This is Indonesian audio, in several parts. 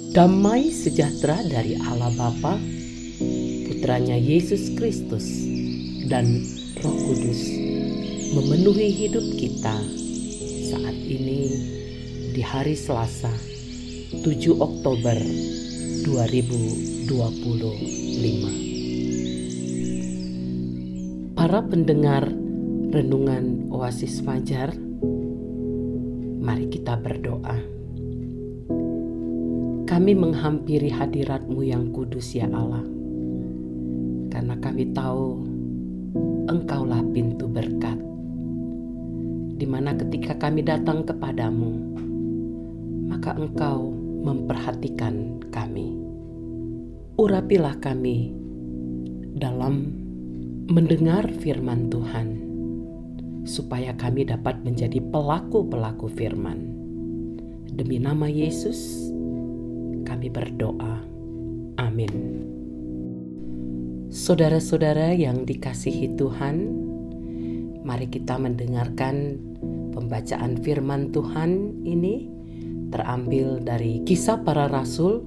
Damai sejahtera dari Allah Bapa, Putranya Yesus Kristus, dan Roh Kudus memenuhi hidup kita saat ini di hari Selasa 7 Oktober 2025. Para pendengar Renungan Oasis Fajar, mari kita berdoa. Kami menghampiri hadirat-Mu yang kudus ya Allah, karena kami tahu Engkaulah pintu berkat, di mana ketika kami datang kepadamu, maka Engkau memperhatikan kami. Urapilah kami dalam mendengar firman Tuhan, supaya kami dapat menjadi pelaku-pelaku firman. Demi nama Yesus, kami berdoa. Amin. Saudara-saudara yang dikasihi Tuhan, mari kita mendengarkan pembacaan firman Tuhan ini terambil dari Kisah Para Rasul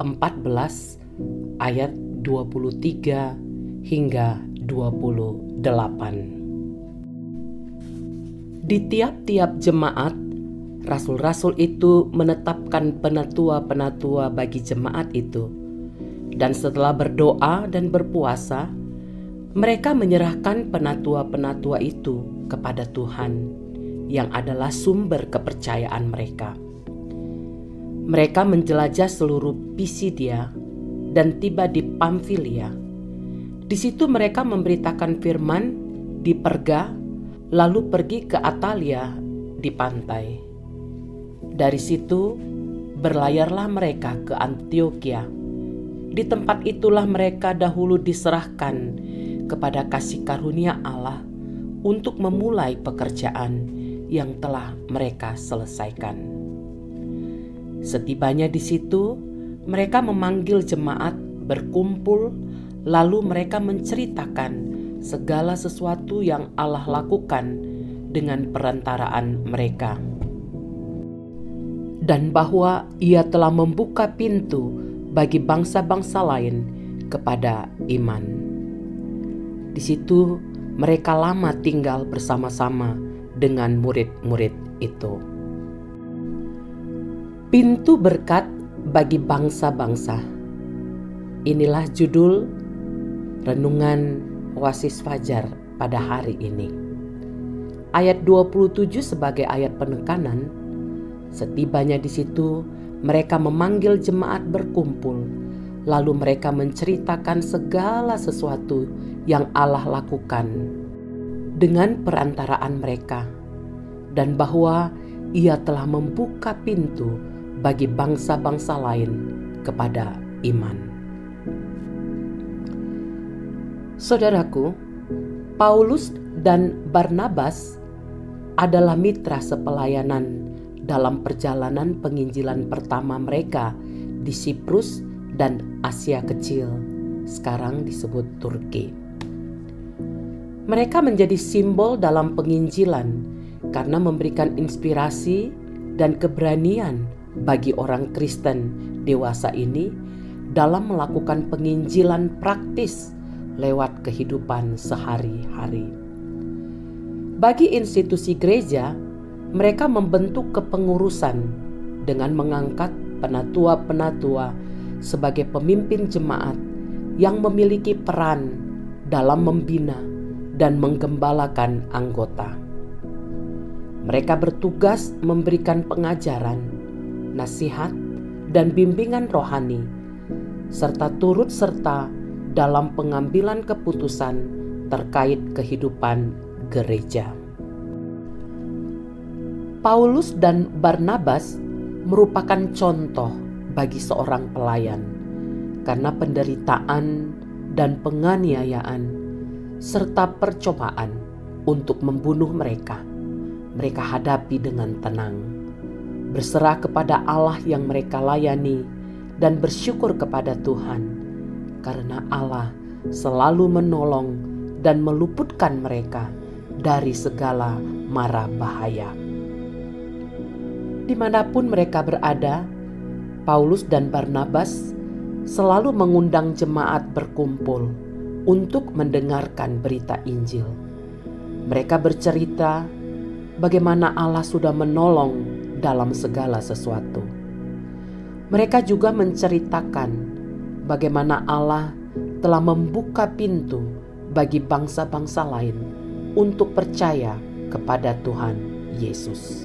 14 ayat 23 hingga 28. Di tiap-tiap jemaat, rasul-rasul itu menetapkan penatua-penatua bagi jemaat itu. Dan setelah berdoa dan berpuasa, mereka menyerahkan penatua-penatua itu kepada Tuhan, yang adalah sumber kepercayaan mereka. Mereka menjelajah seluruh Pisidia dan tiba di Pamfilia. Di situ mereka memberitakan firman di Perga, lalu pergi ke Atalia di pantai. Dari situ berlayarlah mereka ke Antiokhia. Di tempat itulah mereka dahulu diserahkan kepada kasih karunia Allah untuk memulai pekerjaan yang telah mereka selesaikan. Setibanya di situ, mereka memanggil jemaat berkumpul, lalu mereka menceritakan segala sesuatu yang Allah lakukan dengan perantaraan mereka, dan bahwa Ia telah membuka pintu bagi bangsa-bangsa lain kepada iman. Di situ mereka lama tinggal bersama-sama dengan murid-murid itu. Pintu berkat bagi bangsa-bangsa. Inilah judul Renungan Oasis Fajar pada hari ini. Ayat 27 sebagai ayat penekanan. Setibanya di situ, mereka memanggil jemaat berkumpul, lalu mereka menceritakan segala sesuatu yang Allah lakukan dengan perantaraan mereka, dan bahwa Ia telah membuka pintu bagi bangsa-bangsa lain kepada iman. Saudaraku, Paulus dan Barnabas adalah mitra sepelayanan dalam perjalanan penginjilan pertama mereka di Siprus dan Asia Kecil, sekarang disebut Turki. Mereka menjadi simbol dalam penginjilan karena memberikan inspirasi dan keberanian bagi orang Kristen dewasa ini dalam melakukan penginjilan praktis lewat kehidupan sehari-hari. Bagi institusi gereja, mereka membentuk kepengurusan dengan mengangkat penatua-penatua sebagai pemimpin jemaat yang memiliki peran dalam membina dan menggembalakan anggota. Mereka bertugas memberikan pengajaran, nasihat, dan bimbingan rohani, serta turut serta dalam pengambilan keputusan terkait kehidupan gereja. Paulus dan Barnabas merupakan contoh bagi seorang pelayan karena penderitaan dan penganiayaan serta percobaan untuk membunuh mereka hadapi dengan tenang, berserah kepada Allah yang mereka layani dan bersyukur kepada Tuhan karena Allah selalu menolong dan meluputkan mereka dari segala mara bahaya. Dimanapun mereka berada, Paulus dan Barnabas selalu mengundang jemaat berkumpul untuk mendengarkan berita Injil. Mereka bercerita bagaimana Allah sudah menolong dalam segala sesuatu. Mereka juga menceritakan bagaimana Allah telah membuka pintu bagi bangsa-bangsa lain untuk percaya kepada Tuhan Yesus.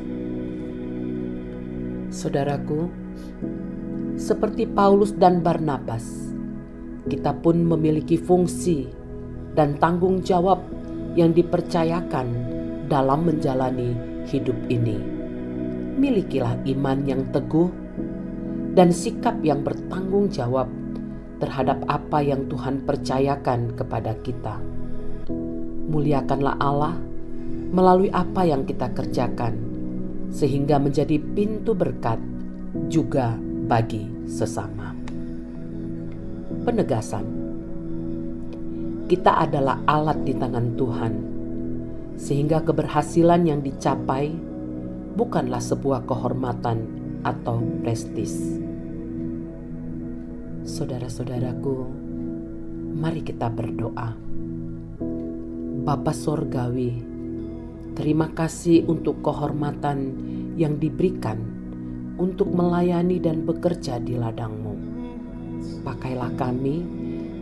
Saudaraku, seperti Paulus dan Barnabas, kita pun memiliki fungsi dan tanggung jawab yang dipercayakan dalam menjalani hidup ini. Milikilah iman yang teguh dan sikap yang bertanggung jawab terhadap apa yang Tuhan percayakan kepada kita. Muliakanlah Allah melalui apa yang kita kerjakan, sehingga menjadi pintu berkat juga bagi sesama. Penegasan, kita adalah alat di tangan Tuhan, sehingga keberhasilan yang dicapai bukanlah sebuah kehormatan atau prestis. Saudara-saudaraku, mari kita berdoa. Bapa Sorgawi, terima kasih untuk kehormatan yang diberikan untuk melayani dan bekerja di ladang-Mu. Pakailah kami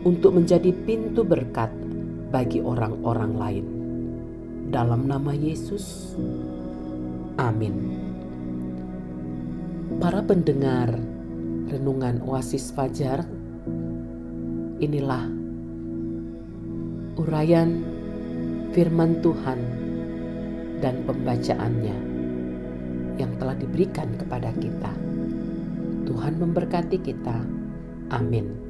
untuk menjadi pintu berkat bagi orang-orang lain. Dalam nama Yesus, amin. Para pendengar Renungan Oasis Fajar, inilah uraian firman Tuhan dan pembacaannya yang telah diberikan kepada kita. Tuhan memberkati kita. Amin.